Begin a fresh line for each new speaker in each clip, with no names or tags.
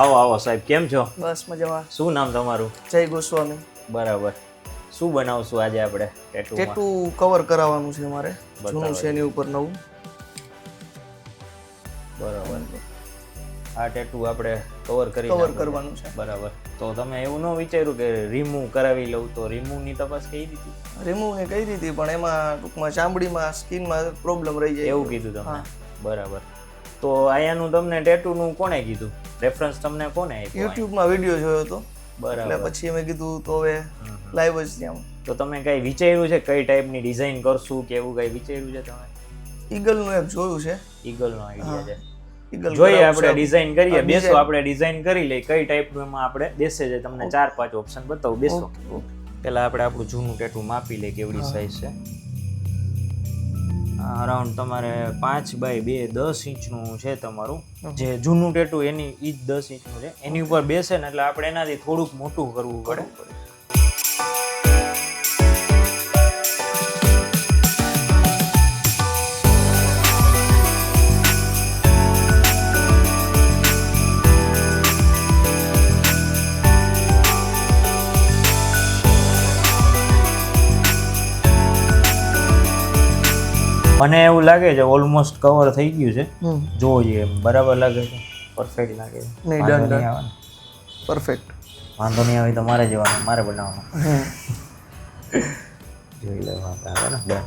આવો આવો સાહેબ, કેમ છો?
બસ મજામાં.
શું નામ તમારું?
જય ગોસ્વામી.
બરાબર. શું બનાવશું આજે આપણે
ટેટુ કવર કરાવવાનું છે મારે. જૂનું છે એની ઉપર નવું.
બરાબર. આ ટેટુ આપણે કવર
કરવાનું છે.
બરાબર. તો તમે એવું ન વિચાર્યું કે રિમૂવ કરાવી લઉં? તો રિમૂવની તપાસ કરી દીધી?
રિમૂવ ને કરી દીધી, પણ એમાં ટૂંકમાં ચામડીમાં સ્કિનમાં પ્રોબ્લેમ રહી જાય
એવું કીધું તમને? બરાબર. તો આયાનું તમને ટેટુનું કોણે કીધું? રેફરન્સ તમને કોને આપ્યો?
યુટ્યુબમાં વિડીયો જોયો હતો.
બરાબર.
એટલે પછી અમે કીધું તો હવે લાઈવ જ ત્યાં.
તો તમે કઈ વિચાર્યું છે કઈ ટાઈપની ડિઝાઇન કરશું કે એવું કઈ વિચાર્યું છે તમે?
ઈગલનું એક જોયું છે.
ઈગલનો આઈડિયા છે.
ઈગલ
જોઈએ આપણે ડિઝાઇન કરીએ. બેસો આપણે ડિઝાઇન કરી લઈએ. કઈ ટાઈપનું એમાં આપણે દેશે છે તમને 4-5 ઓપ્શન બતાવું. બેસો. પહેલા આપણે આપણું જૂનું ટેટુ માપી લઈએ કેવડી સાઈઝ છે. અરાઉન્ડ તમારે 5 બાય 2 10 ઇંચનું છે તમારું. જે જૂનું ટેટુ એની ઈ જ 10 ઇંચનું છે. એની ઉપર બેસે ને એટલે આપણે એનાથી થોડુંક મોટું કરવું પડે. મને એવું લાગે છે ઓલમોસ્ટ કવર થઈ ગયું છે. જોવો જોઈએ બરાબર લાગે છે? પરફેક્ટ લાગે છે?
નહીં, ડન. પરફેક્ટ.
વાંધો નહીં આવે તો મારે જવાનું, મારે બનાવવાનું. જોઈ લેવા આપણે ને. ડન.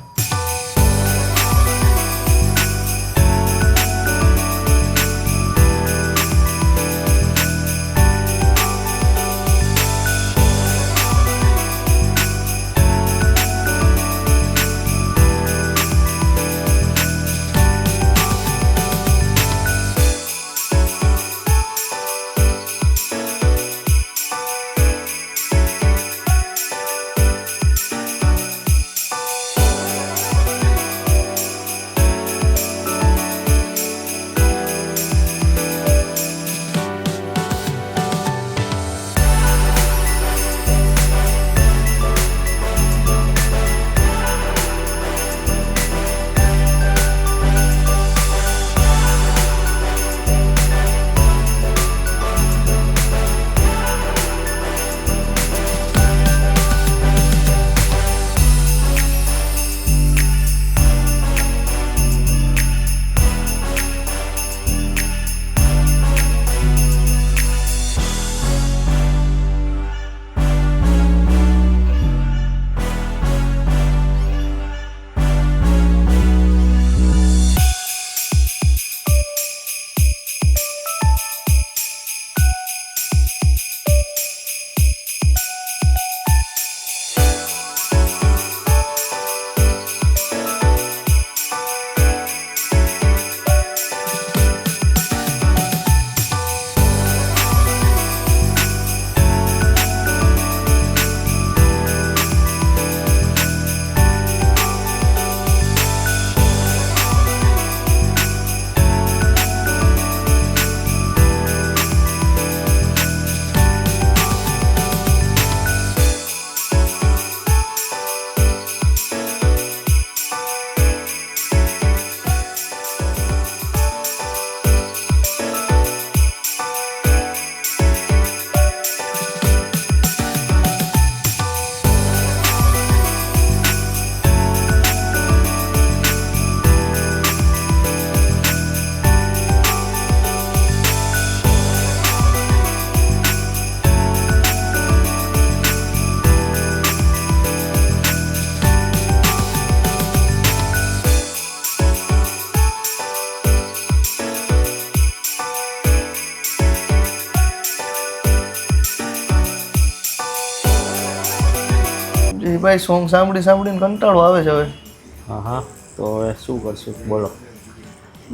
ભાઈ સોંગ સાંભળીને કંટાળો આવે છે હવે.
હા. તો હવે શું કરશું બોલો?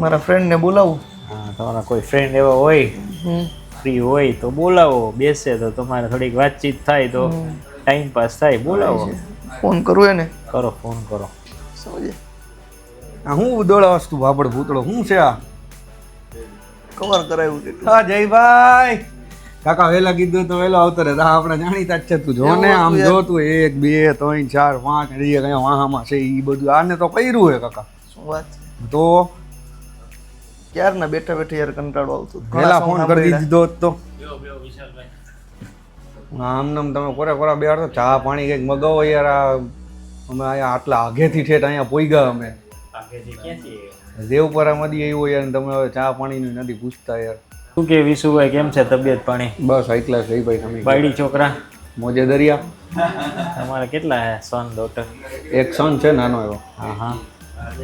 મારા ફ્રેન્ડને બોલાવું.
હા, તમારા કોઈ ફ્રેન્ડ એવા હોય ફ્રી હોય તો બોલાવો. બેસે તો તમારે થોડીક વાતચીત થાય તો ટાઈમ પાસ થાય. બોલાવો.
ફોન કરું એને?
કરો, ફોન કરો.
સમજે.
આ હું દોડા વસ્તુ ભાપડ ભૂતળો શું છે આ?
કવર કરાવ્યું છે.
હા જયભાઈ કાકા વહેલા કીધું તો વહેલો આવતો રહે. આપણે જાણીતા જ છે. તું જો ને આમ જો તું 1 2 3 4 5 કયા વાહામાં છે એ બધું આને તો કર્યું હે કાકા.
શું વાત?
તો
ક્યારના બેઠા બેઠા યાર કંટાળો આવતો
વહેલા ફોન કરી દીધો હોત તો આમ નામ તમે કોરા બેહાડો ચા પાણી કંઈક મગાવો યાર અમે અહીંયા આટલા આગેથી ઠેઠ અહીંયા પોઈગા અમે દેવપરામાંથી આવ્યો યાર ને તમે હવે ચા પાણીનું નથી પૂછતા યાર
શું કે વિશુભાઈ કેમ છે તબિયત પાણી?
બસ હાઈ ક્લાસ રહી ભાઈ તમે
બાયડી છોકરા
મોજે દરિયા
તમારે કેટલા હે સન ડોટર?
એક સન છે નાનો એવો.
હા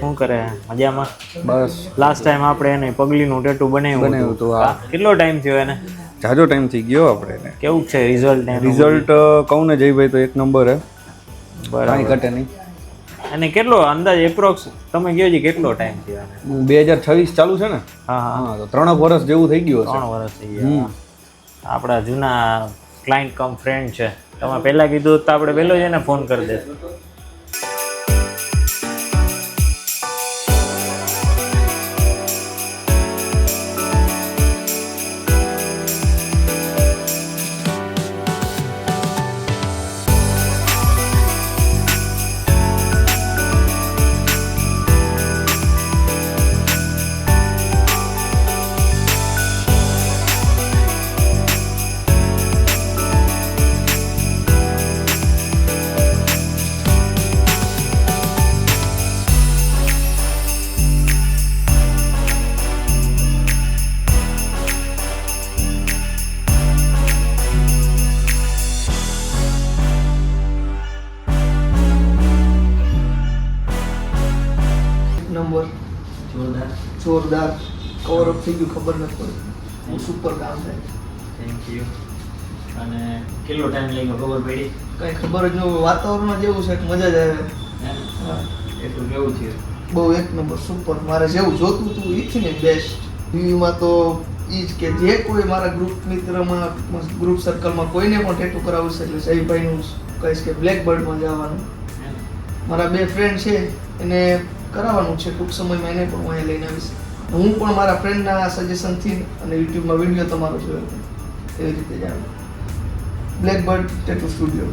શું કરે મજામાં?
બસ
લાસ્ટ ટાઈમ આપણે એને પગલીનું ટેટુ બનાવ્યું
હતું હા.
કેટલો ટાઈમ થયો એને?
જાજો ટાઈમ થઈ ગયો આપણે એને.
કેવું છે રિઝલ્ટ?
રિઝલ્ટ કહું ને જયભાઈ તો એક નંબર હે, કાંઈ ઘટે નહીં.
અને કેટલો અંદાજ એપ્રોક્સ તમે કહો છો કેટલો ટાઈમ થયો એને?
2026 ચાલુ છે ને?
હા
હા તો 3 વર્ષ જેવું થઈ ગયું હશે.
3 વર્ષ થઈ ગયા. આપણા જૂના ક્લાયન્ટ કમ ફ્રેન્ડ છે. તમે પહેલા કીધું તો આપણે પહેલો જ એને ફોન કરી દે.
નંબર જોરદાર કવર અપ થઈ ગયું, ખબર નથી પડી. બહુ સુપર કામ થાય.
Thank you. અને કેટલો ટાઈમ લાગ્યો ખબર પડી?
કઈ ખબર જ ન હોય, વાતાવરણ જેવું છે કે મજા જ આવે. હા,
એટલું કેવું છે?
બહુ એક નંબર સુપર. મારે જેવું જોતું હતું એ જ ને બેસ્ટ. રિવ્યુમાં તો એ જ કે જે કોઈ મારા ગ્રુપ મિત્રમાં ગ્રુપ સર્કલમાં કોઈને પણ ટેટુ કરાવવું છે એટલે જયભાઈનું કહીશ કે બ્લેકબર્ડમાં જવાનું. મારા 2 ફ્રેન્ડ છે એને કરાવવાનું છે, ટૂંક સમયમાં એને પણ હું અહીંયા લઈને આવીશ. હું પણ મારા ફ્રેન્ડના સજેશનથી અને યુટ્યુબમાં વિડીયો તમારો જોયો હતો એવી રીતે જાણું. Blackbird tattoo studio.